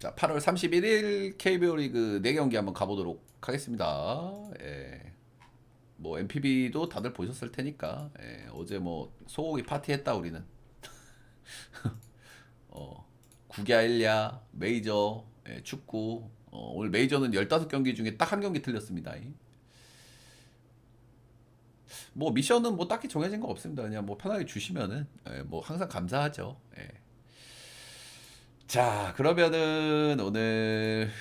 자, 8월 31일 KBO 리그 4경기 한번 가보도록 하겠습니다. 예. 뭐 MPB도 다들 보셨을 테니까 예. 어제 뭐 소고기 파티했다 우리는. 어, 국야 1야 메이저 예, 축구 오늘 메이저는 15경기 중에 딱 한 경기 틀렸습니다. 뭐 미션은 뭐 딱히 정해진 거 없습니다. 그냥 뭐 편하게 주시면은 예, 뭐 항상 감사하죠. 예. 자, 그러면은 오늘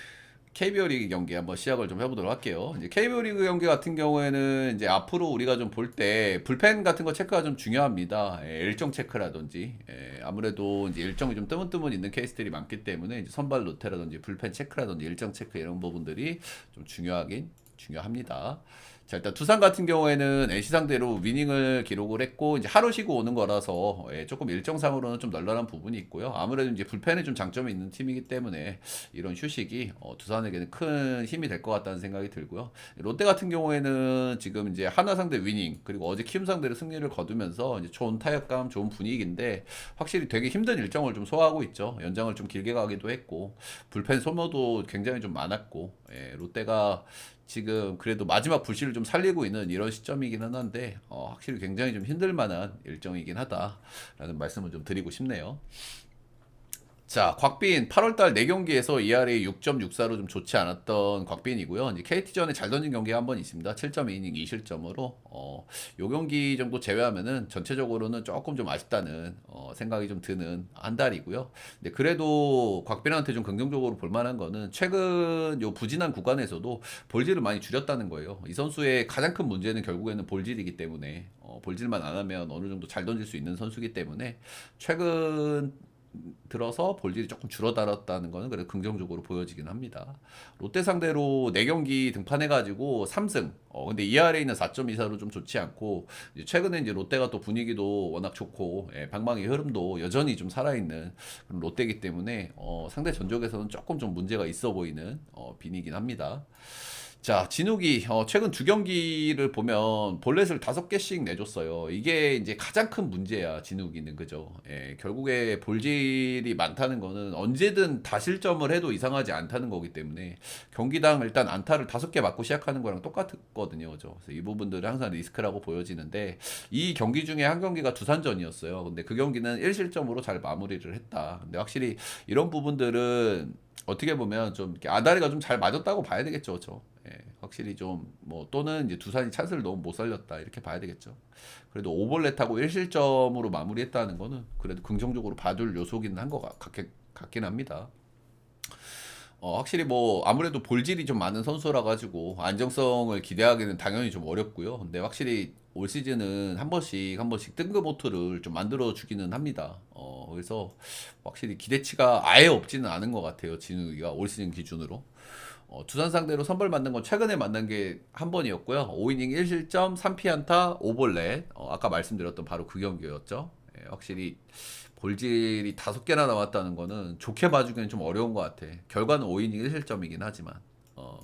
KBO 리그 경기 한번 시작을 좀 해보도록 할게요. 이제 KBO 리그 경기 같은 경우에는 이제 앞으로 우리가 좀 볼 때 불펜 같은 거 체크가 좀 중요합니다. 일정 체크라든지 아무래도 이제 일정이 좀 뜨문뜨문 있는 케이스들이 많기 때문에 이제 선발 로테라든지 불펜 체크라든지 일정 체크 이런 부분들이 좀 중요하긴 중요합니다. 자, 일단 두산 같은 경우에는 NC 상대로 위닝을 기록을 했고 이제 하루 쉬고 오는 거라서 조금 일정상으로는 좀 널널한 부분이 있고요. 아무래도 이제 불펜에 좀 장점이 있는 팀이기 때문에 이런 휴식이 두산에게는 큰 힘이 될 것 같다는 생각이 들고요. 롯데 같은 경우에는 지금 이제 하나 상대 위닝 그리고 어제 키움 상대로 승리를 거두면서 이제 좋은 타격감, 좋은 분위기인데 확실히 되게 힘든 일정을 좀 소화하고 있죠. 연장을 좀 길게 가기도 했고 불펜 소모도 굉장히 좀 많았고 롯데가 지금 그래도 마지막 불씨를 좀 살리고 있는 이런 시점이기는 한데 확실히 굉장히 좀 힘들 만한 일정이긴 하다라는 말씀을 좀 드리고 싶네요. 자, 곽빈 8월달 4경기에서 ERA 6.64로 좀 좋지 않았던 곽빈이고요. 이제 KT전에 잘 던진 경기가 한 번 있습니다. 7.2이닝 2실점으로 요 경기 정도 제외하면은 전체적으로는 조금 좀 아쉽다는 생각이 좀 드는 한 달이고요. 근데 그래도 곽빈한테 좀 긍정적으로 볼 만한 거는 최근 요 부진한 구간에서도 볼질을 많이 줄였다는 거예요. 이 선수의 가장 큰 문제는 결국에는 볼질이기 때문에 볼질만 안 하면 어느 정도 잘 던질 수 있는 선수이기 때문에 최근 들어서 볼질이 조금 줄어들었다는 거는 그래도 긍정적으로 보여지긴 합니다. 롯데 상대로 4경기 등판해가지고 3승. 근데 ERA는 4.24로 좀 좋지 않고 이제 최근에 이제 롯데가 또 분위기도 워낙 좋고 방망이 흐름도 여전히 좀 살아있는 그런 롯데이기 때문에 상대 전적에서는 조금 좀 문제가 있어 보이는 빈이긴 합니다. 자, 진욱이 최근 2경기를 보면 볼넷을 5개씩 내줬어요. 이게 이제 가장 큰 문제야, 진욱이는. 그죠? 결국에 볼질이 많다는 거는 언제든 다실점을 해도 이상하지 않다는 거기 때문에 경기당 일단 안타를 5개 맞고 시작하는 거랑 똑같거든요. 그죠? 그래서 이 부분들은 항상 리스크라고 보여지는데 이 경기 중에 한 경기가 두산전이었어요. 근데 그 경기는 1실점으로 잘 마무리를 했다. 근데 확실히 이런 부분들은 어떻게 보면 좀 이렇게 아다리가 좀 잘 맞았다고 봐야 되겠죠, 저. 확실히 좀 뭐 또는 이제 두산이 찬스를 너무 못 살렸다 이렇게 봐야 되겠죠. 그래도 오볼렛하고 1실점으로 마무리했다는 거는 그래도 긍정적으로 봐줄 요소긴 한 것 같긴 합니다. 확실히 뭐 아무래도 볼질이 좀 많은 선수라 가지고 안정성을 기대하기는 당연히 좀 어렵고요. 근데 확실히 올 시즌은 한 번씩 뜬금 호투를 좀 만들어 주기는 합니다. 그래서 확실히 기대치가 아예 없지는 않은 것 같아요. 진욱이가 올 시즌 기준으로. 두산 상대로 선발 만든 건 최근에 만난 게 한 번이었고요. 5이닝 1실점, 3피안타, 5볼넷. 아까 말씀드렸던 바로 그 경기였죠. 확실히 볼질이 5개나 나왔다는 거는 좋게 봐주기는 좀 어려운 것 같아. 결과는 5이닝 1실점이긴 하지만.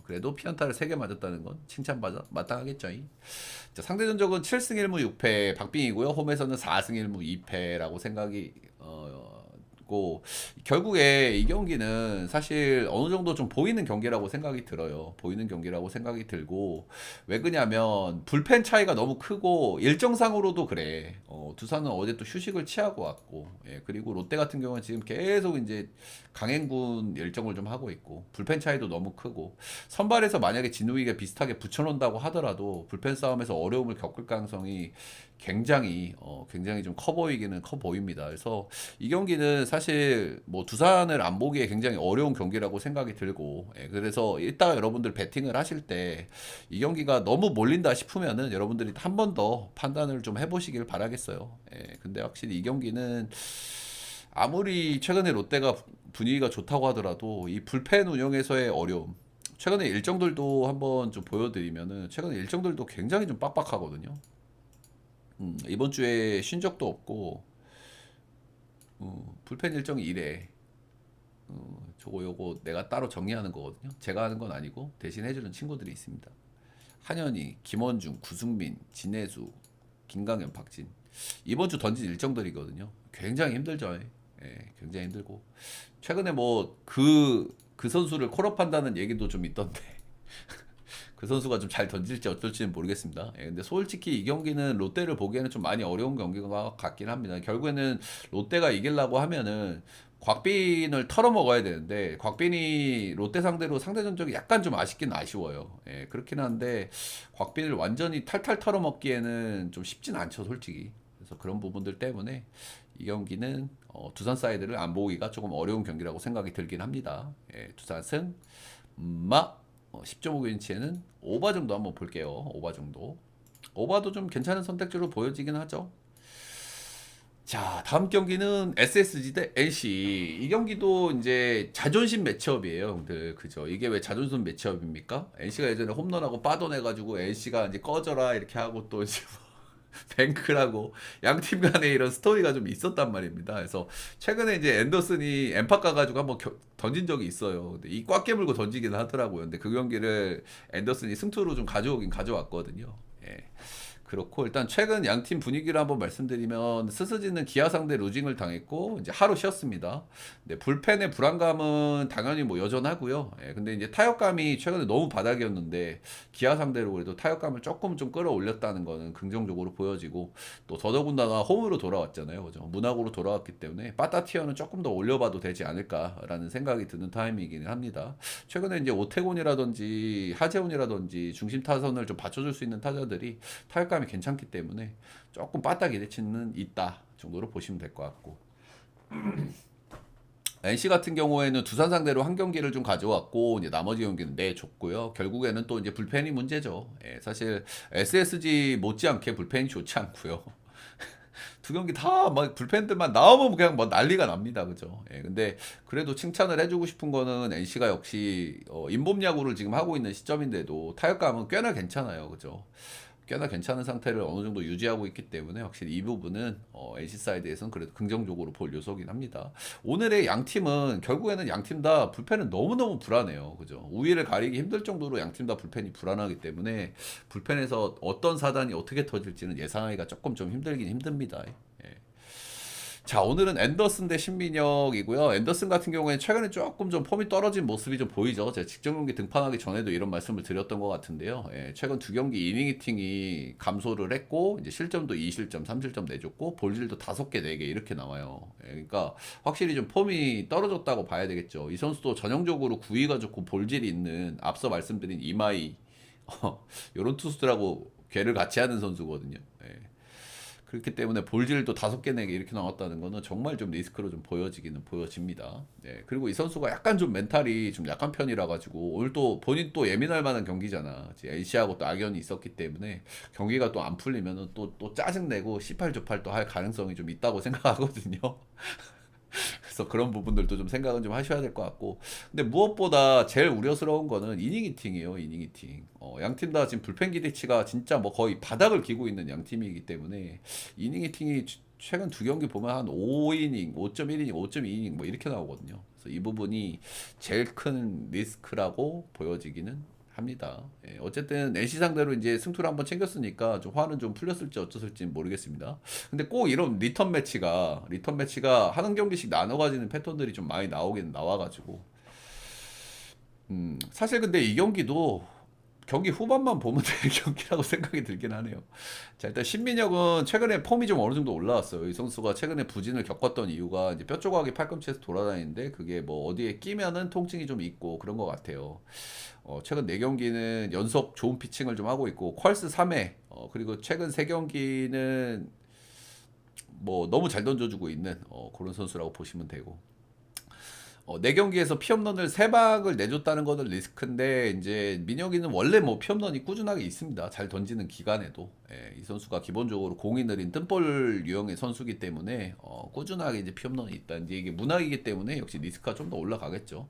그래도 피안타를 3개 맞았다는 건 마땅하겠죠. 자, 상대 전적은 7승 1무 6패 박빙이고요. 홈에서는 4승 1무 2패라고 생각이 고 결국에 이 경기는 사실 어느 정도 좀 보이는 경기라고 생각이 들어요. 보이는 경기라고 생각이 들고 왜 그냐면 불펜 차이가 너무 크고 일정상으로도 그래. 두산은 어제 또 휴식을 취하고 왔고 그리고 롯데 같은 경우는 지금 계속 이제 강행군 일정을 좀 하고 있고 불펜 차이도 너무 크고 선발에서 만약에 진우이가 비슷하게 붙여놓는다고 하더라도 불펜 싸움에서 어려움을 겪을 가능성이 굉장히 좀 커 보이기는 커 보입니다. 그래서 이 경기는 사실 뭐 두산을 안 보기에 굉장히 어려운 경기라고 생각이 들고 그래서 이따가 여러분들 배팅을 하실 때 이 경기가 너무 몰린다 싶으면은 여러분들이 한 번 더 판단을 좀 해보시길 바라겠어요. 근데 확실히 이 경기는 아무리 최근에 롯데가 분위기가 좋다고 하더라도 이 불펜 운영에서의 어려움 최근에 일정들도 한번 좀 보여드리면은 최근에 일정들도 굉장히 좀 빡빡하거든요. 이번 주에 쉰 적도 없고 불펜 일정이 이래. 저거 요거 내가 따로 정리하는 거거든요. 제가 하는 건 아니고 대신 해주는 친구들이 있습니다. 한현희, 김원중, 구승민, 진해수, 김강현, 박진. 이번 주 던진 일정들이거든요. 굉장히 힘들죠. 예, 굉장히 힘들고 최근에 뭐 그 선수를 콜업한다는 얘기도 좀 있던데 그 선수가 좀 잘 던질지 어쩔지는 모르겠습니다. 예, 근데 솔직히 이 경기는 롯데를 보기에는 좀 많이 어려운 경기가 같긴 합니다. 결국에는 롯데가 이기려고 하면은 곽빈을 털어먹어야 되는데 곽빈이 롯데 상대로 상대 전적이 약간 좀 아쉽긴 아쉬워요. 예, 그렇긴 한데 곽빈을 완전히 탈탈 털어먹기에는 좀 쉽진 않죠, 솔직히. 그래서 그런 부분들 때문에 이 경기는 두산 사이드를 안 보기가 조금 어려운 경기라고 생각이 들긴 합니다. 예, 두산 승, 마 10.5인치에는 오바 정도 한번 볼게요. 오바 정도. 오바도 좀 괜찮은 선택지로 보여지긴 하죠. 자, 다음 경기는 SSG 대 NC. 이 경기도 이제 자존심 매치업이에요, 형들. 그죠? 이게 왜 자존심 매치업입니까? NC가 예전에 홈런하고 빠져내가지고 NC가 이제 꺼져라 이렇게 하고 또 이제 뭐 뱅크라고 양 팀 간에 이런 스토리가 좀 있었단 말입니다. 그래서 최근에 이제 앤더슨이 엠팍 가가지고 한번 던진 적이 있어요. 근데 이 꽉 깨물고 던지긴 하더라고요. 근데 그 경기를 앤더슨이 승투로 좀 가져오긴 가져왔거든요. 예. 그렇고 일단 최근 양 팀 분위기를 한번 말씀드리면 스스지는 기아 상대 루징을 당했고 이제 하루 쉬었습니다. 근데 불펜의 불안감은 당연히 뭐 여전하고요. 예, 근데 이제 타격감이 최근에 너무 바닥이었는데 기아 상대로 그래도 타격감을 조금 좀 끌어올렸다는 거는 긍정적으로 보여지고 또 더더군다나 홈으로 돌아왔잖아요. 그죠? 문학으로 돌아왔기 때문에 빠따티어는 조금 더 올려봐도 되지 않을까라는 생각이 드는 타임이기는 합니다. 최근에 이제 오태곤이라든지 하재훈이라든지 중심 타선을 좀 받쳐줄 수 있는 타자들이 타격감이 괜찮기 때문에 조금 빠딱 기대치는 있다 정도로 보시면 될 것 같고 NC 같은 경우에는 두산 상대로 한 경기를 좀 가져왔고 이제 나머지 경기는 내줬고요. 결국에는 또 이제 불펜이 문제죠. 예, 사실 SSG 못지않게 불펜이 좋지 않고요. 두 경기 다 막 불펜들만 나오면 그냥 뭐 난리가 납니다. 그죠? 예, 근데 그래도 칭찬을 해주고 싶은 거는 NC가 역시 인범 야구를 지금 하고 있는 시점인데도 타격감은 꽤나 괜찮아요. 그죠? 꽤나 괜찮은 상태를 어느 정도 유지하고 있기 때문에 확실히 이 부분은 NC 사이드에서는 그래도 긍정적으로 볼 요소긴 합니다. 오늘의 양 팀은 결국에는 양 팀 다 불펜은 너무너무 불안해요. 그죠? 우위를 가리기 힘들 정도로 양 팀 다 불펜이 불안하기 때문에 불펜에서 어떤 사단이 어떻게 터질지는 예상하기가 조금 좀 힘들긴 힘듭니다. 예. 자, 오늘은 앤더슨 대 신민혁이고요. 앤더슨 같은 경우에는 최근에 조금 좀 폼이 떨어진 모습이 좀 보이죠. 제가 직전 경기 등판하기 전에도 이런 말씀을 드렸던 것 같은데요. 예, 최근 두 경기 이닝 히팅이 감소를 했고, 이제 실점도 2실점, 3실점 내줬고, 볼질도 5개, 4개 이렇게 나와요. 예, 그러니까 확실히 좀 폼이 떨어졌다고 봐야 되겠죠. 이 선수도 전형적으로 구위가 좋고 볼질이 있는 앞서 말씀드린 이마이, 이런 투수들하고 괴를 같이 하는 선수거든요. 예. 그렇기 때문에 볼질도 5개, 4개 이렇게 나왔다는 거는 정말 좀 리스크로 좀 보여지기는 보여집니다. 네, 그리고 이 선수가 약간 좀 멘탈이 좀 약한 편이라 가지고 오늘 또 본인 또 예민할 만한 경기잖아. NC하고 또 악연이 있었기 때문에 경기가 또 안 풀리면은 또 짜증내고 18조팔 또 할 가능성이 좀 있다고 생각하거든요. 그래서 그런 부분들도 좀 생각은 좀 하셔야 될 것 같고. 근데 무엇보다 제일 우려스러운 거는 이닝 히팅이에요, 이닝 히팅. 양 팀 다 지금 불펜 기대치가 진짜 뭐 거의 바닥을 기고 있는 양 팀이기 때문에 이닝 히팅이 최근 두 경기 보면 한 5이닝, 5.1이닝, 5.2이닝 뭐 이렇게 나오거든요. 그래서 이 부분이 제일 큰 리스크라고 보여지기는 합니다. 예, 어쨌든 NC 상대로 이제 승투를 한번 챙겼으니까 좀 화는 좀 풀렸을지 어쩌을지는 모르겠습니다. 근데 꼭 이런 리턴 매치가 한 경기씩 나눠 가지는 패턴들이 좀 많이 나오긴 나와가지고 사실 근데 이 경기도 경기 후반만 보면 될 경기라고 생각이 들긴 하네요. 자, 일단 신민혁은 최근에 폼이 좀 어느 정도 올라왔어요. 이 선수가 최근에 부진을 겪었던 이유가 이제 뼈 조각이 팔꿈치에서 돌아다니는데 그게 뭐 어디에 끼면은 통증이 좀 있고 그런 것 같아요. 최근 4경기는 연속 좋은 피칭을 좀 하고 있고 퀄스 3회 그리고 최근 3경기는 뭐 너무 잘 던져주고 있는 그런 선수라고 보시면 되고 4경기에서 피홈런을 3방을 내줬다는 거는 리스크인데 이제 민혁이는 원래 뭐 피홈런이 꾸준하게 있습니다. 잘 던지는 기간에도 예, 이 선수가 기본적으로 공이 느린 뜬볼 유형의 선수기 때문에 꾸준하게 이제 피홈런이 있다. 이제 이게 문학이기 때문에 역시 리스크가 좀 더 올라가겠죠.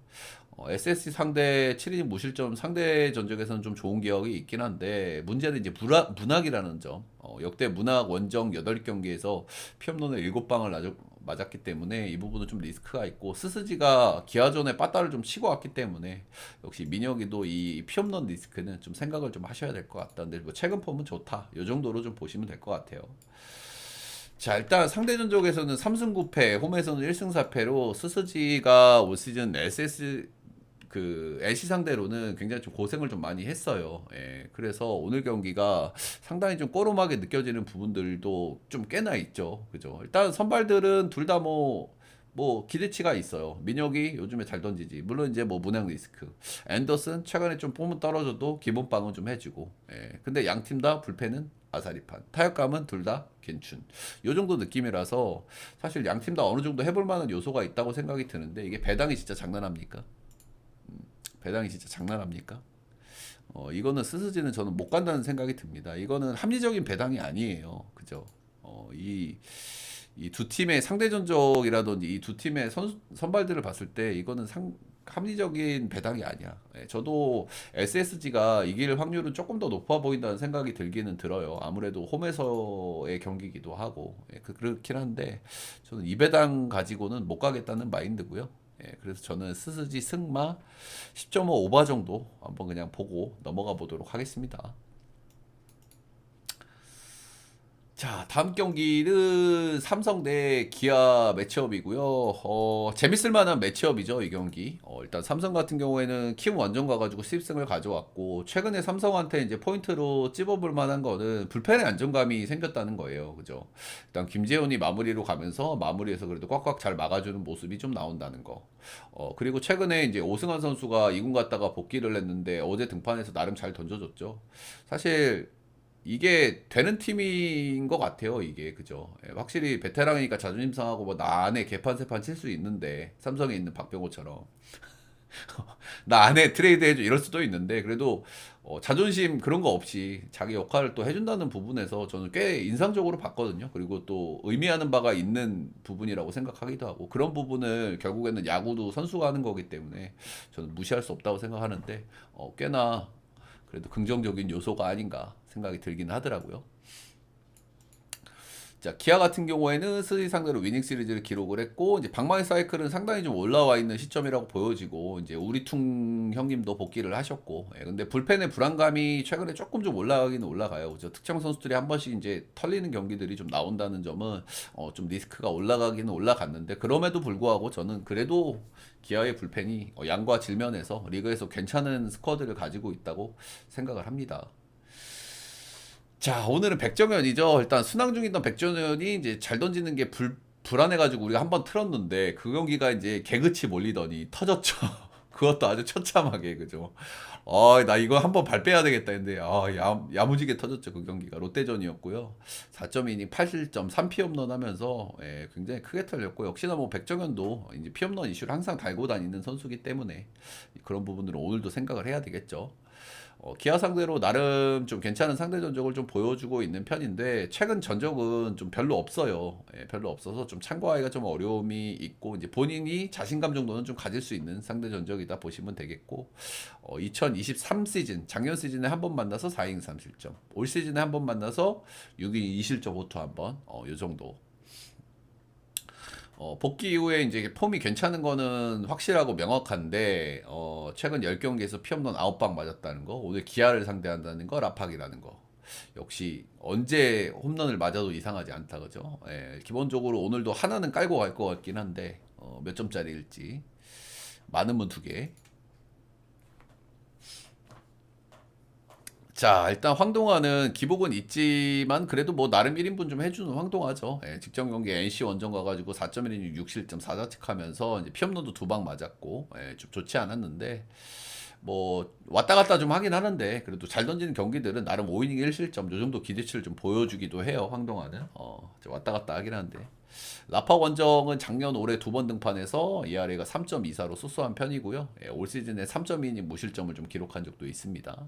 SSC 상대 7이닝 무실점 상대 전적에서는 좀 좋은 기억이 있긴 한데 문제는 이제 문학이라는 점. 역대 문학 원정 8경기에서 피홈런을 7방을 맞았기 때문에 이 부분은 좀 리스크가 있고 스스지가 기아전에 빠따를 좀 치고 왔기 때문에 역시 민혁이도 이 피홈런 리스크는 좀 생각을 좀 하셔야 될 것 같다는데 뭐 최근 폼은 좋다 이 정도로 좀 보시면 될 것 같아요. 자, 일단 상대 전적에서는 3승 9패, 홈에서는 1승 4패로 스스지가 올 시즌 LC 상대로는 굉장히 좀 고생을 좀 많이 했어요. 예, 그래서 오늘 경기가 상당히 좀 꼬름하게 느껴지는 부분들도 좀 꽤나 있죠. 그죠? 일단 선발들은 둘 다 기대치가 있어요. 민혁이 요즘에 잘 던지지. 물론 이제 뭐 문양 리스크. 앤더슨 최근에 좀 폼은 떨어져도 기본빵은 좀 해주고. 예. 근데 양 팀 다 불펜은 아사리판. 타격감은 둘 다 괜춘. 요 정도 느낌이라서 사실 양 팀 다 어느 정도 해볼 만한 요소가 있다고 생각이 드는데 이게 배당이 진짜 장난합니까? 배당이 진짜 장난합니까? 이거는 스스지는 저는 못 간다는 생각이 듭니다. 이거는 합리적인 배당이 아니에요. 그죠? 이 두 팀의 상대 전적이라든지 이 두 팀의 선발들을 봤을 때 이거는 합리적인 배당이 아니야. 예, 저도 SSG가 이길 확률은 조금 더 높아 보인다는 생각이 들기는 들어요. 아무래도 홈에서의 경기이기도 하고. 예, 그렇긴 한데 저는 이 배당 가지고는 못 가겠다는 마인드고요. 예, 그래서 저는 스스지 승마 10.5 오버 정도 한번 그냥 보고 넘어가 보도록 하겠습니다. 자, 다음 경기는 삼성 대 기아 매치업이고요. 재밌을 만한 매치업이죠, 이 경기. 일단 삼성 같은 경우에는 키움 원정 가가지고 수입승을 가져왔고, 최근에 삼성한테 이제 포인트로 찝어볼 만한 거는 불펜의 안정감이 생겼다는 거예요. 그죠? 일단 김재훈이 마무리로 가면서 마무리에서 그래도 꽉꽉 잘 막아주는 모습이 좀 나온다는 거. 그리고 최근에 이제 오승환 선수가 2군 갔다가 복귀를 했는데 어제 등판에서 나름 잘 던져줬죠. 사실 이게 되는 팀인 것 같아요. 이게 그죠? 예, 확실히 베테랑이니까 자존심 상하고 뭐 나 안에 개판 세판 칠 수 있는데 삼성에 있는 박병호처럼 나 안에 트레이드 해줘 이럴 수도 있는데 그래도 자존심 그런 거 없이 자기 역할을 또 해준다는 부분에서 저는 꽤 인상적으로 봤거든요. 그리고 또 의미하는 바가 있는 부분이라고 생각하기도 하고 그런 부분을 결국에는 야구도 선수가 하는 거기 때문에 저는 무시할 수 없다고 생각하는데 꽤나 그래도 긍정적인 요소가 아닌가 생각이 들긴 하더라고요. 자, 기아 같은 경우에는 스리 상대로 위닝 시리즈를 기록을 했고, 이제 방망이 사이클은 상당히 좀 올라와 있는 시점이라고 보여지고, 이제 우리퉁 형님도 복귀를 하셨고, 예, 근데 불펜의 불안감이 최근에 조금 좀 올라가기는 올라가요. 그죠? 특정 선수들이 한 번씩 이제 털리는 경기들이 좀 나온다는 점은, 좀 리스크가 올라가기는 올라갔는데, 그럼에도 불구하고 저는 그래도 기아의 불펜이 양과 질면에서 리그에서 괜찮은 스쿼드를 가지고 있다고 생각을 합니다. 자, 오늘은 백정현이죠. 일단 순항 중이던 백정현이 이제 잘 던지는 게 불안해가지고 우리가 한번 틀었는데 그 경기가 이제 개그치 몰리더니 터졌죠. 그것도 아주 처참하게, 그죠. 나 이거 한번 발 빼야 되겠다 했는데, 야무지게 터졌죠. 그 경기가. 롯데전이었고요. 4.2이닝 8실점 3피홈런 하면서, 예, 굉장히 크게 털렸고, 역시나 뭐 백정현도 이제 피홈런 이슈를 항상 달고 다니는 선수기 때문에 그런 부분으로 오늘도 생각을 해야 되겠죠. 기아 상대로 나름 좀 괜찮은 상대 전적을 좀 보여주고 있는 편인데 최근 전적은 좀 별로 없어요. 예, 별로 없어서 좀 참고하기가 좀 어려움이 있고 이제 본인이 자신감 정도는 좀 가질 수 있는 상대 전적이다 보시면 되겠고 2023 시즌 작년 시즌에 한 번 만나서 4인 3실점 올 시즌에 한 번 만나서 6인 2실점 호투 한번 요 정도 복귀 이후에 이제 폼이 괜찮은 거는 확실하고 명확한데, 최근 10경기에서 피홈런 9방 맞았다는 거, 오늘 기아를 상대한다는 거, 라팍이라는 거. 역시 언제 홈런을 맞아도 이상하지 않다, 그죠? 예, 기본적으로 오늘도 하나는 깔고 갈 것 같긴 한데, 몇 점짜리일지. 많으면 두 개. 자, 일단 황동화는 기복은 있지만 그래도 뭐 나름 1인분 좀 해주는 황동화죠. 예, 직전 경기 NC 원정 가가지고 4.1이닝 6실점 4자책하면서 이제 피홈런도 두 방 맞았고 좀 좋지 않았는데 뭐 왔다 갔다 좀 하긴 하는데 그래도 잘 던지는 경기들은 나름 5이닝 1실점 요 정도 기대치를 좀 보여주기도 해요. 황동화는 왔다 갔다 하긴 하는데 라파 원정은 작년 올해 두 번 등판해서 ERA가 3.24로 소소한 편이고요. 예, 올 시즌에 3.2이닝 무실점을 좀 기록한 적도 있습니다.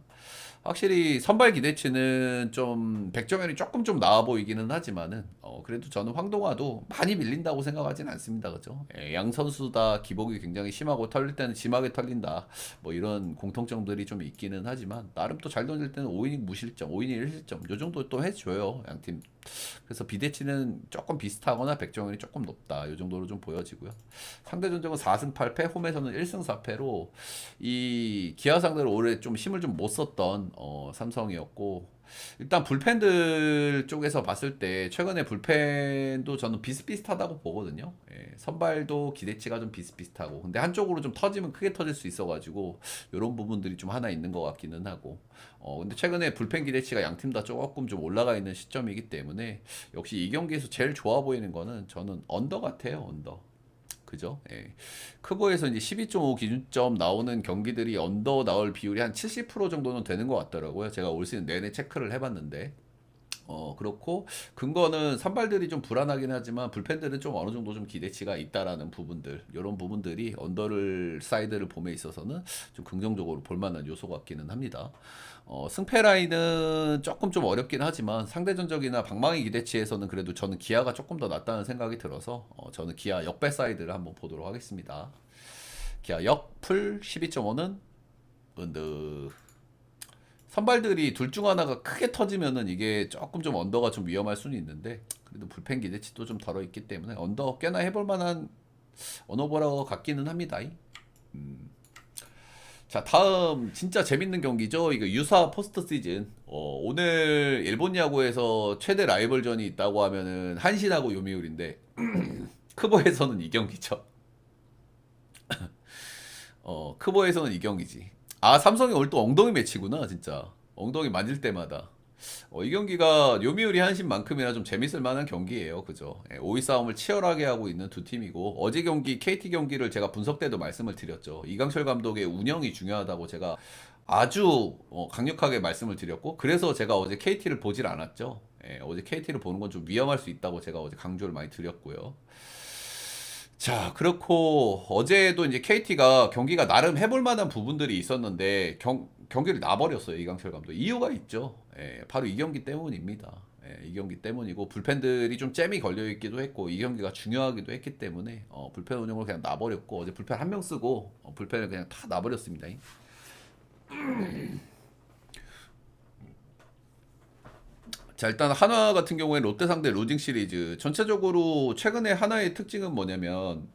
확실히 선발 기대치는 좀 백정현이 조금 좀 나아 보이기는 하지만은 그래도 저는 황동화도 많이 밀린다고 생각하진 않습니다. 그죠? 예, 양 선수 다 기복이 굉장히 심하고 털릴 때는 심하게 털린다. 뭐 이런 공통점들이 좀 있기는 하지만 나름 또 잘 던질 때는 5이닝 무실점, 5이닝 1실점 요 정도 또 해줘요. 양팀. 그래서 비대치는 조금 비슷하거나 백정현이 조금 높다. 이 정도로 좀 보여지고요. 상대 전적은 4승 8패, 홈에서는 1승 4패로 이 기아 상대로 올해 좀 힘을 좀 못 썼던 삼성이었고 일단 불펜들 쪽에서 봤을 때 최근에 불펜도 저는 비슷비슷하다고 보거든요. 예, 선발도 기대치가 좀 비슷비슷하고 근데 한쪽으로 좀 터지면 크게 터질 수 있어가지고 이런 부분들이 좀 하나 있는 것 같기는 하고 근데 최근에 불펜 기대치가 양 팀 다 조금 좀 올라가 있는 시점이기 때문에 역시 이 경기에서 제일 좋아 보이는 거는 저는 언더 같아요. 언더. 그죠? 예. 크보에서 이제 12.5 기준점 나오는 경기들이 언더 나올 비율이 한 70% 정도는 되는 것 같더라고요. 제가 올 시즌 내내 체크를 해봤는데. 그렇고 근거는 선발들이 좀 불안하긴 하지만 불펜들은 좀 어느 정도 좀 기대치가 있다라는 부분들, 이런 부분들이 언더를 사이드를 봄에 있어서는 좀 긍정적으로 볼 만한 요소 같기는 합니다. 승패 라인은 조금 좀 어렵긴 하지만 상대 전적이나 방망이 기대치에서는 그래도 저는 기아가 조금 더 낫다는 생각이 들어서 저는 기아 역배 사이드를 한번 보도록 하겠습니다. 기아 역풀 12.5는 은드. 선발들이 둘 중 하나가 크게 터지면은 이게 조금 좀 언더가 좀 위험할 수는 있는데 그래도 불펜 기대치도 좀 덜어 있기 때문에 언더 꽤나 해볼 만한 언어보라 같기는 합니다. 자, 다음 진짜 재밌는 경기죠. 이거 유사 포스트 시즌. 오늘 일본 야구에서 최대 라이벌전이 있다고 하면은 한신하고 요미우리인데 크보에서는 이 경기죠. 크보에서는 이 경기지. 아, 삼성이 오늘 또 엉덩이 매치구나, 진짜. 엉덩이 만질 때마다. 이 경기가 요미우리 한신만큼이나 좀 재밌을 만한 경기예요. 그죠? 5위 싸움을 치열하게 하고 있는 두 팀이고, 어제 경기, KT 경기를 제가 분석 때도 말씀을 드렸죠. 이강철 감독의 운영이 중요하다고 제가 아주 강력하게 말씀을 드렸고, 그래서 제가 어제 KT를 보질 않았죠. 어제 KT를 보는 건 좀 위험할 수 있다고 제가 어제 강조를 많이 드렸고요. 자, 그렇고 어제도 이제 KT가 경기가 나름 해볼 만한 부분들이 있었는데 경기를 놔버렸어요. 이강철 감독. 이유가 있죠. 바로 이 경기 때문입니다. 이 경기 때문이고 불펜들이 좀 잼이 걸려 있기도 했고 이 경기가 중요하기도 했기 때문에 불펜 운영을 그냥 놔버렸고 어제 불펜 한 명 쓰고 불펜을 그냥 다 놔버렸습니다. 자, 일단 한화 같은 경우에 롯데 상대 로징 시리즈 전체적으로 최근에 한화의 특징은 뭐냐면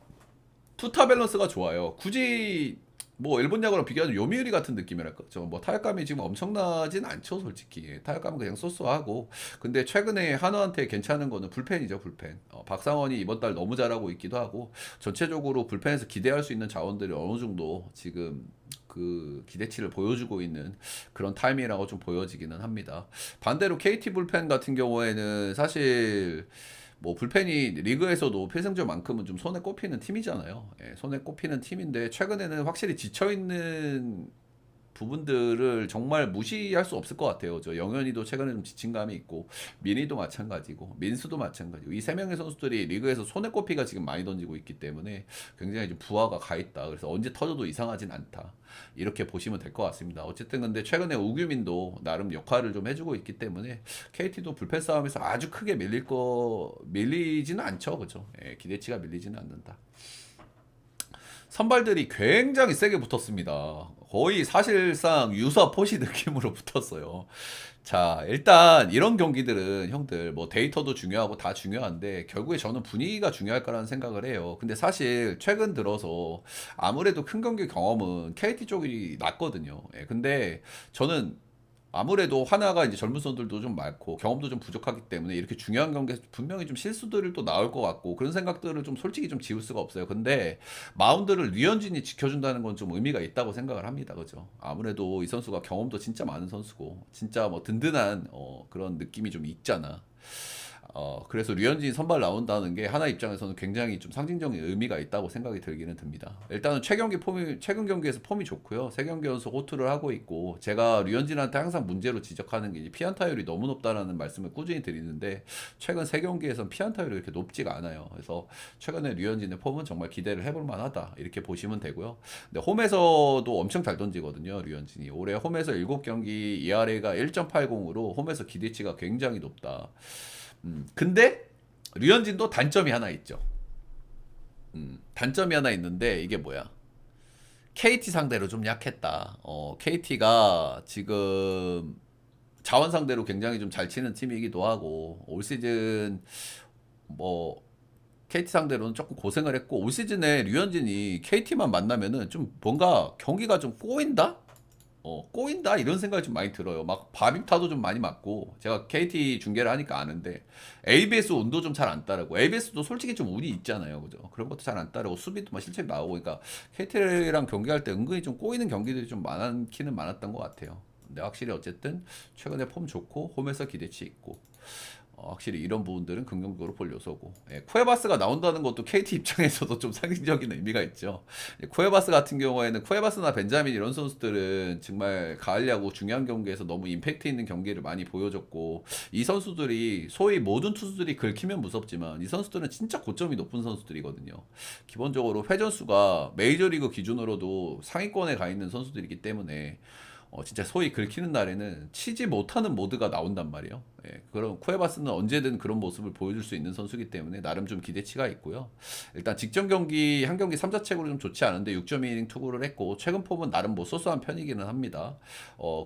투타 밸런스가 좋아요. 굳이 뭐 일본 야구랑 비교하면 요미우리 같은 느낌이랄까. 뭐 타격감이 지금 엄청나진 않죠, 솔직히. 타격감은 그냥 쏘쏘하고. 근데 최근에 한화한테 괜찮은 거는 불펜이죠, 불펜. 박상원이 이번 달 너무 잘하고 있기도 하고 전체적으로 불펜에서 기대할 수 있는 자원들이 어느 정도 지금 그 기대치를 보여주고 있는 그런 타이밍이라고 좀 보여지기는 합니다. 반대로 KT 불펜 같은 경우에는 사실 뭐 불펜이 리그에서도 필승조만큼은 좀 손에 꼽히는 팀이잖아요. 손에 꼽히는 팀인데 최근에는 확실히 지쳐 있는 부분들을 정말 무시할 수 없을 것 같아요. 저 영현이도 최근에 좀 지친 감이 있고 민희도 마찬가지고 민수도 마찬가지고 이 세 명의 선수들이 리그에서 손에 꼽히가 지금 많이 던지고 있기 때문에 굉장히 좀 부하가 가 있다. 그래서 언제 터져도 이상하진 않다. 이렇게 보시면 될 것 같습니다. 어쨌든 근데 최근에 우규민도 나름 역할을 좀 해주고 있기 때문에 KT도 불펜 싸움에서 아주 크게 밀리지는 않죠, 그죠? 기대치가 밀리지는 않는다. 선발들이 굉장히 세게 붙었습니다. 거의 사실상 유사 포시 느낌으로 붙었어요. 자, 일단 이런 경기들은 형들 뭐 데이터도 중요하고 다 중요한데 결국에 저는 분위기가 중요할 거라는 생각을 해요. 근데 사실 최근 들어서 아무래도 큰 경기 경험은 KT 쪽이 낫거든요. 근데 저는 아무래도 하나가 이제 젊은 선수들도 좀 많고 경험도 좀 부족하기 때문에 이렇게 중요한 경기에서 분명히 좀 실수들을 또 나올 것 같고 그런 생각들을 좀 솔직히 좀 지울 수가 없어요. 근데 마운드를 류현진이 지켜준다는 건 좀 의미가 있다고 생각을 합니다. 그죠? 아무래도 이 선수가 경험도 진짜 많은 선수고 진짜 뭐 든든한 그런 느낌이 좀 있잖아. 그래서 류현진이 선발 나온다는 게 하나 입장에서는 굉장히 좀 상징적인 의미가 있다고 생각이 들기는 듭니다. 일단은 최근 경기에서 폼이 좋고요. 세 경기 연속 호투를 하고 있고, 제가 류현진한테 항상 문제로 지적하는 게 이제 피안타율이 너무 높다라는 말씀을 꾸준히 드리는데, 최근 세 경기에선 피안타율이 이렇게 높지가 않아요. 그래서 최근에 류현진의 폼은 정말 기대를 해볼 만하다. 이렇게 보시면 되고요. 근데 홈에서도 엄청 잘 던지거든요, 류현진이. 올해 홈에서 7경기 ERA가 1.80으로 홈에서 기대치가 굉장히 높다. 근데 류현진도 단점이 하나 있죠. 단점이 하나 있는데 이게 뭐야? KT 상대로 좀 약했다. KT가 지금 자원 상대로 굉장히 좀 잘 치는 팀이기도 하고 올 시즌 뭐 KT 상대로는 조금 고생을 했고 올 시즌에 류현진이 KT만 만나면은 좀 뭔가 경기가 좀 꼬인다? 꼬인다 이런 생각이 좀 많이 들어요. 막 바비타도 좀 많이 맞고 제가 KT 중계를 하니까 아는데 ABS 온도 좀 잘 안 따르고 ABS도 솔직히 좀 운이 있잖아요, 그죠? 그런 것도 잘 안 따르고 수비도 막 실책 나오고 그러니까 KT랑 경기할 때 은근히 좀 꼬이는 경기들이 좀 많기는 많았던 것 같아요. 근데 확실히 어쨌든 최근에 폼 좋고 홈에서 기대치 있고 확실히 이런 부분들은 긍정적으로 볼 요소고 쿠에바스가 나온다는 것도 KT 입장에서도 좀 상징적인 의미가 있죠. 쿠에바스 같은 경우에는 쿠에바스나 벤자민 이런 선수들은 정말 가을 야구 중요한 경기에서 너무 임팩트 있는 경기를 많이 보여줬고 이 선수들이 소위 모든 투수들이 긁히면 무섭지만 이 선수들은 진짜 고점이 높은 선수들이거든요. 기본적으로 회전수가 메이저리그 기준으로도 상위권에 가 있는 선수들이기 때문에 진짜 소위 긁히는 날에는 치지 못하는 모드가 나온단 말이에요. 그럼 쿠에바스는 언제든 그런 모습을 보여줄 수 있는 선수이기 때문에 나름 좀 기대치가 있고요. 일단 직전 경기 한 경기 3자책으로 좀 좋지 않은데 6.2이닝 투구를 했고 최근 폼은 나름 뭐 소소한 편이기는 합니다.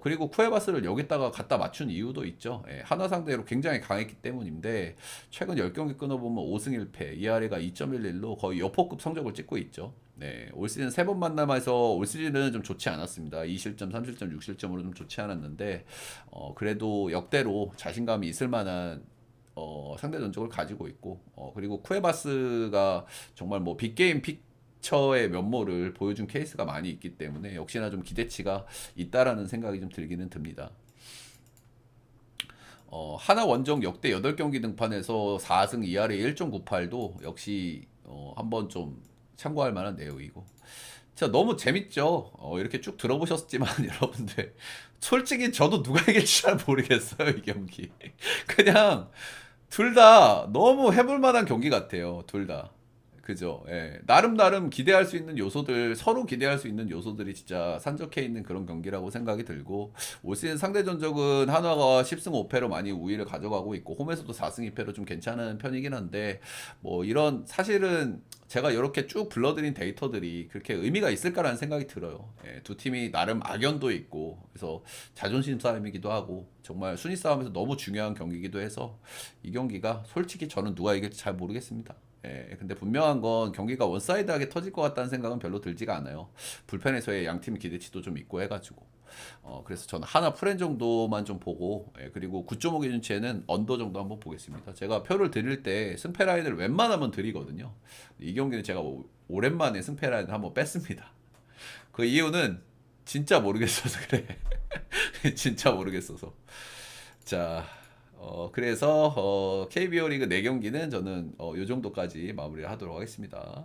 그리고 쿠에바스를 여기다가 갖다 맞춘 이유도 있죠. 하나 상대로 굉장히 강했기 때문인데 최근 10경기 끊어보면 5승 1패, ERA가 2.11로 거의 여포급 성적을 찍고 있죠. 네, 올 시즌 세 번 만남에서 올 시즌은 좀 좋지 않았습니다. 2실점, 3실점, 6실점으로 좀 좋지 않았는데 그래도 역대로 자신감이 있을 만한 상대 전적을 가지고 있고 그리고 쿠에바스가 정말 뭐 빅게임 픽처의 면모를 보여준 케이스가 많이 있기 때문에 역시나 좀 기대치가 있다라는 생각이 좀 들기는 듭니다. 하나 원정 역대 8경기 등판에서 4승 2할에 1.98도 역시 한번 좀 참고할 만한 내용이고 진짜 너무 재밌죠. 이렇게 쭉 들어보셨지만 여러분들 솔직히 저도 누가 이길지 잘 모르겠어요 이 경기. 그냥 둘 다 너무 해볼 만한 경기 같아요. 둘 다. 그죠? 예. 나름 기대할 수 있는 요소들, 서로 기대할 수 있는 요소들이 진짜 산적해 있는 그런 경기라고 생각이 들고, 올 시즌 상대 전적은 한화가 10승 5패로 많이 우위를 가져가고 있고, 홈에서도 4승 2패로 좀 괜찮은 편이긴 한데, 뭐 이런 사실은 제가 이렇게 쭉 불러드린 데이터들이 그렇게 의미가 있을까라는 생각이 들어요. 두 팀이 나름 악연도 있고, 그래서 자존심 싸움이기도 하고, 정말 순위 싸움에서 너무 중요한 경기이기도 해서, 이 경기가 솔직히 저는 누가 이길지 잘 모르겠습니다. 근데 분명한 건 경기가 원사이드하게 터질 것 같다는 생각은 별로 들지가 않아요. 불펜에서의 양팀 기대치도 좀 있고 해가지고. 그래서 저는 하나 프렌 정도만 좀 보고, 그리고 9.5 기준치에는 언더 정도 한번 보겠습니다. 제가 표를 드릴 때 승패 라인을 웬만하면 드리거든요. 이 경기는 제가 오랜만에 승패 라인을 한번 뺐습니다. 그 이유는 진짜 모르겠어서 그래. 진짜 모르겠어서. 자, 그래서 KBO 리그 4경기는 저는 요 정도까지 마무리를 하도록 하겠습니다.